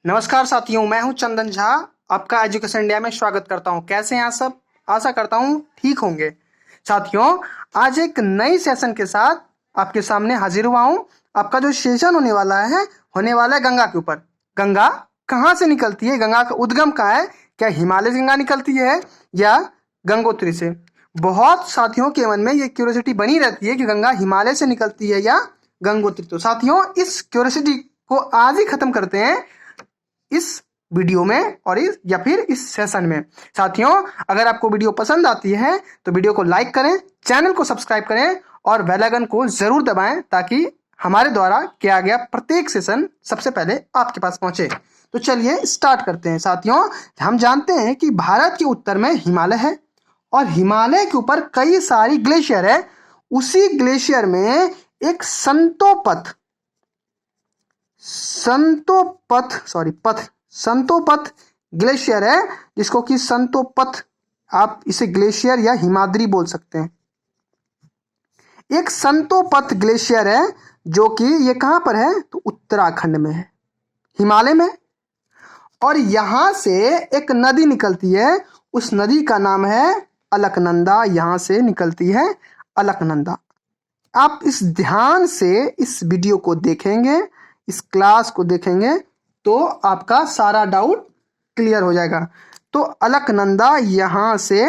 नमस्कार साथियों, मैं हूं चंदन झा। आपका एजुकेशन इंडिया में स्वागत करता हूं। कैसे हैं आप सब? आशा करता हूं ठीक होंगे। साथियों, आज एक नई सेशन के साथ आपके सामने हाजिर हुआ हूं। आपका जो सेशन होने वाला है गंगा के ऊपर। गंगा कहाँ से निकलती है? गंगा का उद्गम कहाँ है? क्या हिमालय से गंगा निकलती है या गंगोत्री से? बहुत साथियों के मन में ये क्यूरियोसिटी बनी रहती है कि गंगा हिमालय से निकलती है या गंगोत्री। तो साथियों, इस क्यूरियोसिटी को आज ही खत्म करते हैं इस वीडियो में और इस सेशन में। साथियों, अगर आपको वीडियो पसंद आती है तो वीडियो को लाइक करें, चैनल को सब्सक्राइब करें और बेल आइकन को जरूर दबाएं ताकि हमारे द्वारा किया गया प्रत्येक सेशन सबसे पहले आपके पास पहुंचे। तो चलिए स्टार्ट करते हैं। साथियों, हम जानते हैं कि भारत के उत्तर में हिमालय है और हिमालय के ऊपर कई सारी ग्लेशियर है। उसी ग्लेशियर में एक संतोपथ ग्लेशियर है, जिसको कि संतोपथ, आप इसे ग्लेशियर या हिमाद्री बोल सकते हैं। एक संतोपथ ग्लेशियर है जो कि ये कहां पर है? तो उत्तराखंड में है, हिमालय में। और यहां से एक नदी निकलती है, उस नदी का नाम है अलकनंदा। यहां से निकलती है अलकनंदा। आप इस ध्यान से इस वीडियो को देखेंगे, इस क्लास को देखेंगे तो आपका सारा डाउट क्लियर हो जाएगा। तो अलकनंदा यहां से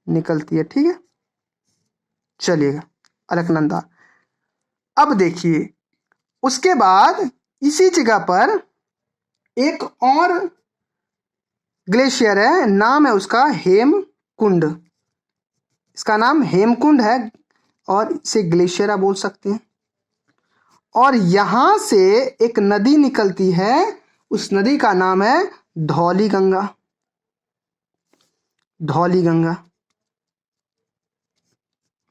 निकलती है, ठीक है। चलिएगा, अलकनंदा। अब देखिए, उसके बाद इसी जगह पर एक और ग्लेशियर है, नाम है उसका हेमकुंड। इसका नाम हेमकुंड है और इसे ग्लेशियर आप बोल सकते हैं। और यहां से एक नदी निकलती है, उस नदी का नाम है धौलीगंगा।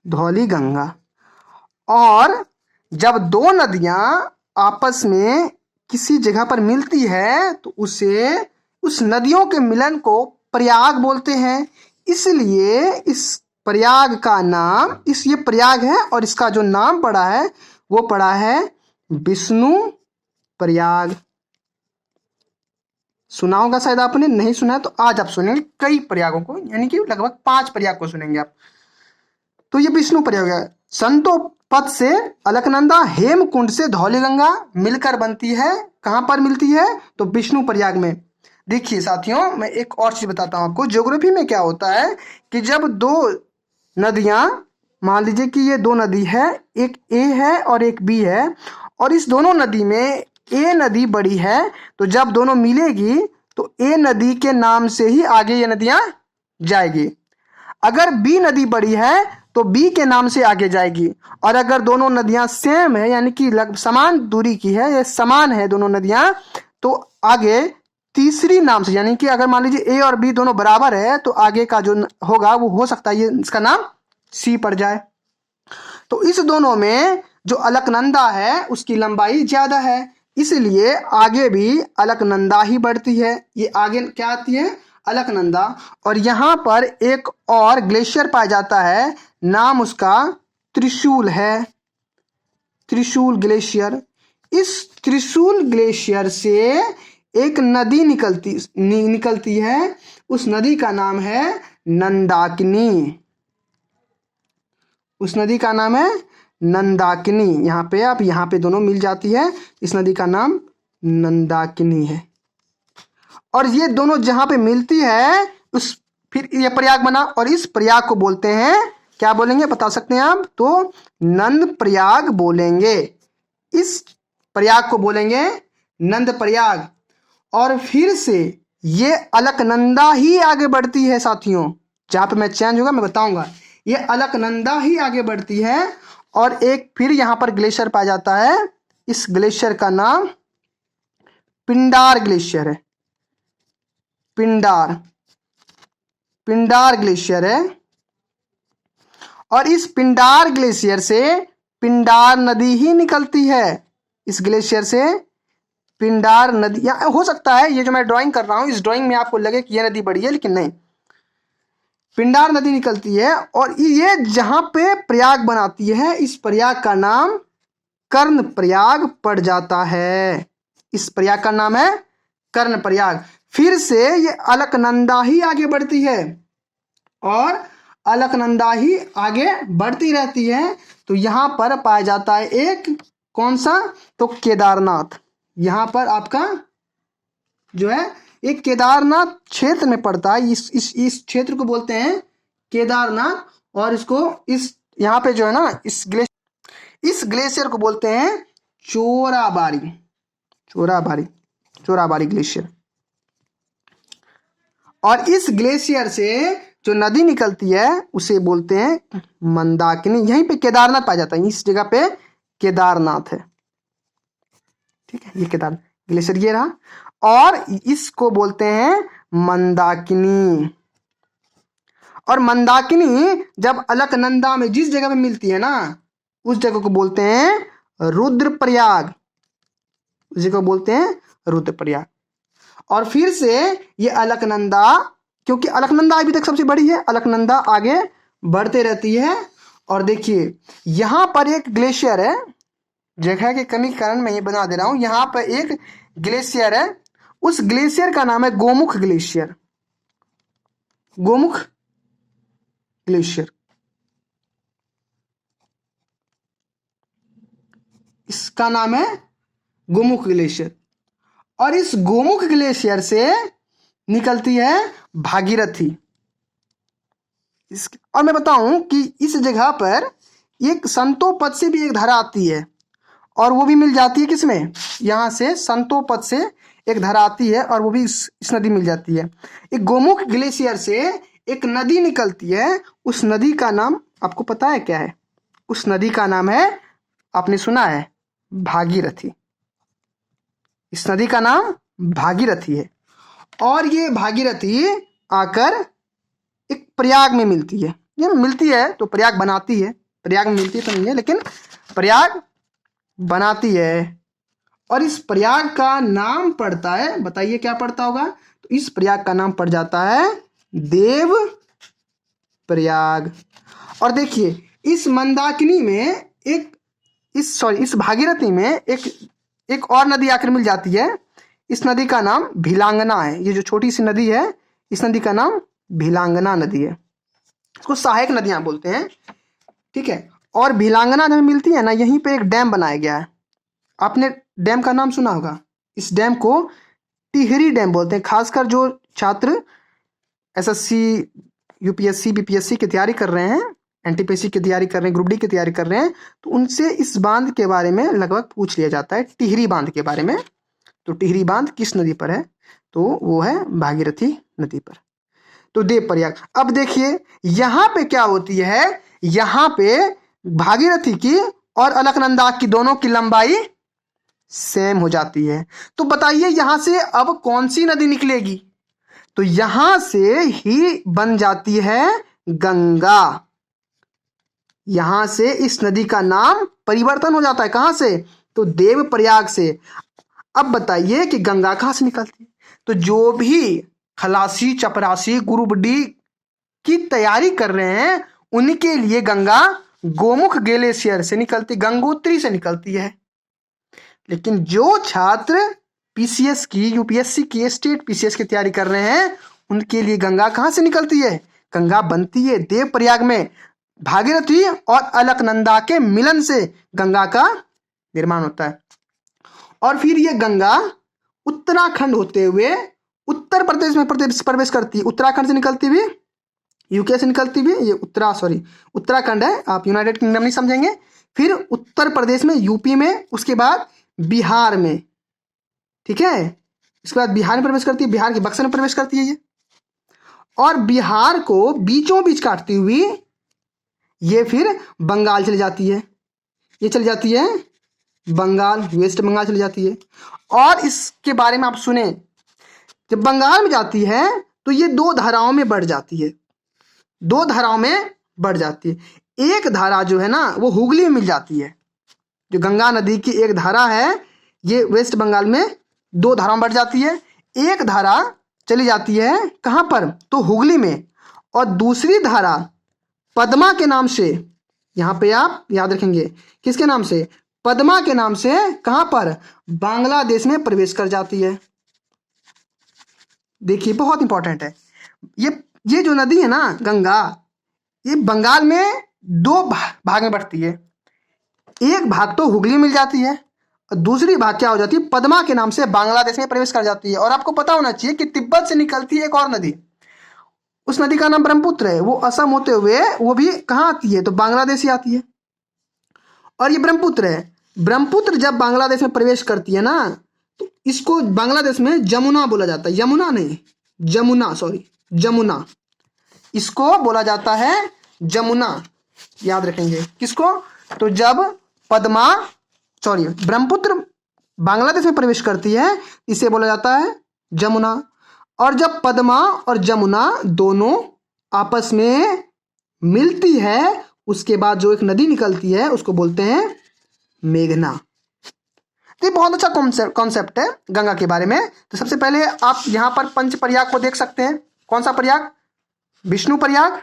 धौलीगंगा। और जब दो नदियां आपस में किसी जगह पर मिलती है तो उस नदियों के मिलन को प्रयाग बोलते हैं। इसलिए इस प्रयाग का नाम, ये प्रयाग है और इसका जो नाम पड़ा है वो पड़ा है विष्णु प्रयाग। सुना होगा शायद आपने, नहीं सुना है तो आज आप सुनेंगे कई प्रयागों को, यानी कि लगभग 5 प्रयाग को सुनेंगे आप। तो ये विष्णु प्रयाग है। संतोपथ से अलकनंदा, हेमकुंड से धौलीगंगा मिलकर बनती है। कहां पर मिलती है? तो विष्णु प्रयाग में। देखिए साथियों, मैं एक और चीज बताता हूं आपको। ज्योग्राफी में क्या होता है कि जब दो नदियां, मान लीजिए कि ये दो नदी है, एक ए है और एक बी है, और इस दोनों नदी में ए नदी बड़ी है, तो जब दोनों मिलेगी तो ए नदी के नाम से ही आगे ये नदियां जाएगी। अगर बी नदी बड़ी है तो बी के नाम से आगे जाएगी। और अगर दोनों नदियां सेम है, यानी कि समान दूरी की है, ये समान है दोनों नदियां, तो आगे तीसरी नाम से, यानी कि अगर मान लीजिए ए और बी दोनों बराबर है तो आगे का जो होगा वो हो सकता है ये इसका नाम सी पड़ जाए। तो इस दोनों में जो अलकनंदा है उसकी लंबाई ज्यादा है, इसलिए आगे भी अलकनंदा ही बढ़ती है। ये आगे क्या आती है? अलकनंदा। और यहां पर एक और ग्लेशियर पाया जाता है, नाम उसका त्रिशूल है। त्रिशूल ग्लेशियर। इस त्रिशूल ग्लेशियर से एक नदी निकलती है, उस नदी का नाम है नंदाकिनी। उस नदी का नाम है नंदाकिनी। यहाँ पे दोनों मिल जाती है, इस नदी का नाम नंदाकिनी है। और ये दोनों जहां पे मिलती है फिर ये प्रयाग बना, और इस प्रयाग को बोलते हैं, क्या बोलेंगे बता सकते हैं आप? तो नंद प्रयाग बोलेंगे। इस प्रयाग को बोलेंगे नंद प्रयाग। और फिर से ये अलकनंदा ही आगे बढ़ती है साथियों। जहां पे मैं चेंज होगा मैं बताऊंगा। ये अलकनंदा ही आगे बढ़ती है और एक फिर यहां पर ग्लेशियर पाया जाता है। इस ग्लेशियर का नाम पिंडार ग्लेशियर है। पिंडार ग्लेशियर है। और इस पिंडार ग्लेशियर से पिंडार नदी ही निकलती है। इस ग्लेशियर से पिंडार नदी, या हो सकता है ये जो मैं ड्राइंग कर रहा हूं, इस ड्राइंग में आपको लगे कि यह नदी बड़ी है, लेकिन नहीं, पिंडार नदी निकलती है। और ये जहां पे प्रयाग बनाती है, इस प्रयाग का नाम कर्ण प्रयाग पड़ जाता है। इस प्रयाग का नाम है कर्णप्रयाग। फिर से ये अलकनंदा ही आगे बढ़ती है और अलकनंदा ही आगे बढ़ती रहती है। तो यहाँ पर पाया जाता है एक कौन सा, तो केदारनाथ। यहाँ पर आपका जो है एक केदारनाथ क्षेत्र में पड़ता है। इस क्षेत्र को बोलते हैं केदारनाथ, और इसको इस यहाँ पे जो है ना इस ग्लेशियर को बोलते हैं चोराबारी ग्लेशियर। और इस ग्लेशियर से जो नदी निकलती है उसे बोलते हैं मंदाकिनी। यहीं पे केदारनाथ पाया जाता है, इस जगह पे केदारनाथ है। ठीक है, ये केदार ग्लेशियर ये रहा, और इसको बोलते हैं मंदाकिनी। और मंदाकिनी जब अलकनंदा में जिस जगह पे मिलती है ना, उस जगह को बोलते हैं रुद्रप्रयाग, उस जगह को बोलते हैं रुद्रप्रयाग। और फिर से ये अलकनंदा, क्योंकि अलकनंदा अभी तक सबसे बड़ी है, अलकनंदा आगे बढ़ते रहती है। और देखिए यहाँ पर एक ग्लेशियर है, जगह के कमी के कारण मैं ये बना दे रहा हूं, यहाँ पर एक ग्लेशियर है, उस ग्लेशियर का नाम है गोमुख ग्लेशियर। गोमुख ग्लेशियर, इसका नाम है गोमुख ग्लेशियर। और इस गोमुख ग्लेशियर से निकलती है भागीरथी। और मैं बताऊं कि इस जगह पर एक संतोपद से भी एक धारा आती है, और वो भी मिल जाती है किसमें, यहाँ से संतोपद से एक धारा आती है, और वो भी इस नदी मिल जाती है। एक गोमुख ग्लेशियर से एक नदी निकलती है, उस नदी का नाम आपको पता है क्या है? उस नदी का नाम है, आपने सुना है, भागीरथी। इस नदी का नाम भागीरथी है। और ये भागीरथी आकर एक प्रयाग में मिलती है। ये मिलती है तो प्रयाग बनाती है, प्रयाग में मिलती तो नहीं है, लेकिन प्रयाग बनाती है। और इस प्रयाग का नाम पड़ता है, बताइए क्या पड़ता होगा? तो इस प्रयाग का नाम पड़ जाता है देव प्रयाग। और देखिए इस मंदाकिनी में इस भागीरथी में एक और नदी आकर मिल जाती है। इस नदी का नाम भिलांगना है। ये जो छोटी सी नदी है, इस नदी का नाम भिलांगना नदी है। इसको सहायक नदियां बोलते हैं। ठीक है, और भिलांगना जब मिलती है ना, यहीं पे एक डैम बनाया गया है। आपने डैम का नाम सुना होगा। इस डैम को टिहरी डैम बोलते हैं। खासकर जो छात्र एसएससी, यूपीएससी, बीपीएससी की तैयारी कर रहे हैं, एनटीपीसी की तैयारी कर रहे हैं, ग्रुप डी की तैयारी कर रहे हैं, तो उनसे इस बांध के बारे में लगभग पूछ लिया जाता है, टिहरी बांध के बारे में। तो टिहरी बांध किस नदी पर है? तो वो है भागीरथी नदी पर। तो देव प्रयाग। अब देखिए यहाँ पे क्या होती है, यहाँ पे भागीरथी की और अलकनंदा की दोनों की लंबाई सेम हो जाती है। तो बताइए यहां से अब कौन सी नदी निकलेगी? तो यहां से ही बन जाती है गंगा। यहां से इस नदी का नाम परिवर्तन हो जाता है। कहां से? तो देव प्रयाग से। अब बताइए कि गंगा कहां से निकलती है? तो जो भी खलासी, चपरासी, ग्रुप डी की तैयारी कर रहे हैं, उनके लिए गंगा गोमुख ग्लेशियर से निकलती, गंगोत्री से निकलती है। लेकिन जो छात्र पीसीएस की, यूपीएससी की, स्टेट पीसीएस की तैयारी कर रहे हैं, उनके लिए गंगा कहां से निकलती है? गंगा बनती है देव प्रयाग में। भागीरथी और अलकनंदा के मिलन से गंगा का निर्माण होता है। और फिर ये गंगा उत्तराखंड होते हुए उत्तर प्रदेश में प्रवेश करती है। उत्तराखंड से निकलती हुई, यूके से निकलती हुई, ये उत्तराखंड है, आप यूनाइटेड किंगडम नहीं समझेंगे। फिर उत्तर प्रदेश में, यूपी में, उसके बाद बिहार में। ठीक है, इसके बाद बिहार में प्रवेश करती है, बिहार के बक्सर में प्रवेश करती है ये। और बिहार को बीचों बीच काटती हुई ये फिर बंगाल चली जाती है। ये चली जाती है बंगाल, वेस्ट बंगाल चली जाती है। और इसके बारे में आप सुने, जब बंगाल में जाती है तो ये दो धाराओं में बढ़ जाती है। दो धाराओं में बढ़ जाती है। एक धारा जो है ना वो हुगली में मिल जाती है। जो गंगा नदी की एक धारा है, ये वेस्ट बंगाल में दो धाराओं में बढ़ जाती है। एक धारा चली जाती है कहां पर? तो हुगली में। और दूसरी धारा पद्मा के नाम से, यहां पे आप याद रखेंगे, किसके नाम से? पद्मा के नाम से। कहां पर? बांग्लादेश में प्रवेश कर जाती है। देखिए बहुत इंपॉर्टेंट है। ये जो नदी है ना गंगा, ये बंगाल में दो भाग में बढ़ती है। एक भाग तो हुगली मिल जाती है और दूसरी भाग क्या हो जाती है, पद्मा के नाम से बांग्लादेश में प्रवेश कर जाती है। और आपको पता होना चाहिए कि तिब्बत से निकलती है एक और नदी, उस नदी का नाम ब्रह्मपुत्र है। वो असम होते हुए वो भी कहाँ आती है, तो बांग्लादेश ही आती है। और ये ब्रह्मपुत्र है, ब्रह्मपुत्र जब बांग्लादेश में प्रवेश करती है ना, तो इसको बांग्लादेश में जमुना बोला जाता है। यमुना नहीं, जमुना, सॉरी जमुना, इसको बोला जाता है जमुना। याद रखेंगे किसको, तो जब पद्मा, सॉरी ब्रह्मपुत्र बांग्लादेश में प्रवेश करती है इसे बोला जाता है जमुना। और जब पद्मा और जमुना दोनों आपस में मिलती है उसके बाद जो एक नदी निकलती है उसको बोलते हैं मेघना। तो ये बहुत अच्छा कॉन्सेप्ट है गंगा के बारे में। तो सबसे पहले आप यहाँ पर पंच प्रयाग को देख सकते हैं। कौन सा प्रयाग, विष्णु प्रयाग,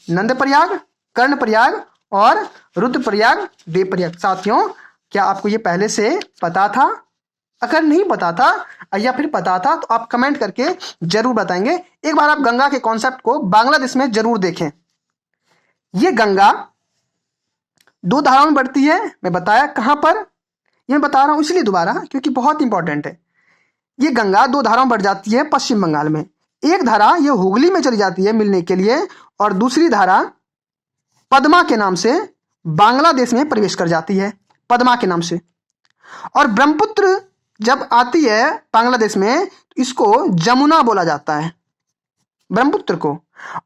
नंद प्रयाग, कर्ण प्रयाग और रुद्र प्रयाग, देव प्रयाग। साथियों क्या आपको ये पहले से पता था? अगर नहीं पता था या फिर पता था तो आप कमेंट करके जरूर बताएंगे। एक बार आप गंगा के कॉन्सेप्ट को बांग्लादेश में जरूर देखें। ये गंगा दो धाराओं में बढ़ती है, मैं बताया कहां पर, ये मैं बता रहा हूं इसलिए दोबारा क्योंकि बहुत इंपॉर्टेंट है। ये गंगा दो धाराओं में बढ़ जाती है पश्चिम बंगाल में। एक धारा ये हुगली में चली जाती है मिलने के लिए और दूसरी धारा पद्मा के नाम से बांग्लादेश में प्रवेश कर जाती है, पद्मा के नाम से। और ब्रह्मपुत्र जब आती है बांग्लादेश में तो इसको जमुना बोला जाता है, ब्रह्मपुत्र को।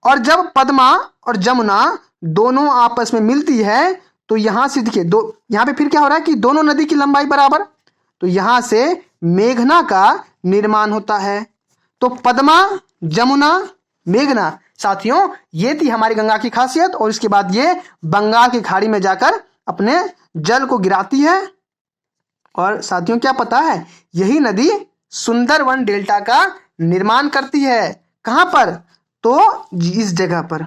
और जब पद्मा और जमुना दोनों आपस में मिलती है तो यहां से देखिए दो, यहां पे फिर क्या हो रहा है कि दोनों नदी की लंबाई बराबर, तो यहां से मेघना का निर्माण होता है। तो पद्मा, जमुना, मेघना। साथियों ये थी हमारी गंगा की खासियत। और इसके बाद ये बंगाल की खाड़ी में जाकर अपने जल को गिराती है। और साथियों क्या पता है, यही नदी सुंदरवन डेल्टा का निर्माण करती है। कहां पर, तो इस जगह पर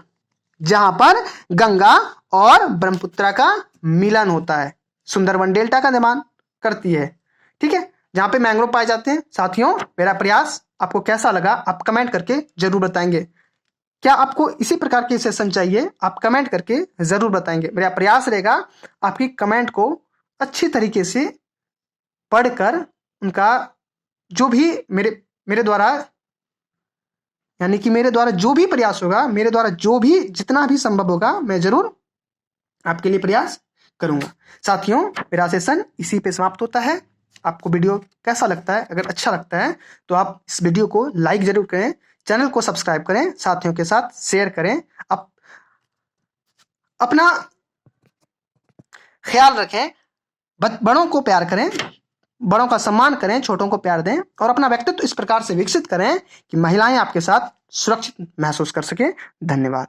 जहां पर गंगा और ब्रह्मपुत्र का मिलन होता है, सुंदरवन डेल्टा का निर्माण करती है। ठीक है, जहां पे मैंग्रोव पाए जाते हैं। साथियों मेरा प्रयास आपको कैसा लगा आप कमेंट करके जरूर बताएंगे। क्या आपको इसी प्रकार के सेशन चाहिए, आप कमेंट करके जरूर बताएंगे। मेरा प्रयास रहेगा आपकी कमेंट को अच्छी तरीके से पढ़कर उनका जो भी मेरे द्वारा यानी कि मेरे द्वारा जो भी प्रयास होगा, मेरे द्वारा जो भी जितना भी संभव होगा मैं जरूर आपके लिए प्रयास करूंगा। साथियों मेरा सेशन इसी पे समाप्त होता है। आपको वीडियो कैसा लगता है, अगर अच्छा लगता है तो आप इस वीडियो को लाइक जरूर करें, चैनल को सब्सक्राइब करें, साथियों के साथ शेयर करें। अपना ख्याल रखें, बड़ों को प्यार करें, बड़ों का सम्मान करें, छोटों को प्यार दें और अपना व्यक्तित्व इस प्रकार से विकसित करें कि महिलाएं आपके साथ सुरक्षित महसूस कर सके। धन्यवाद।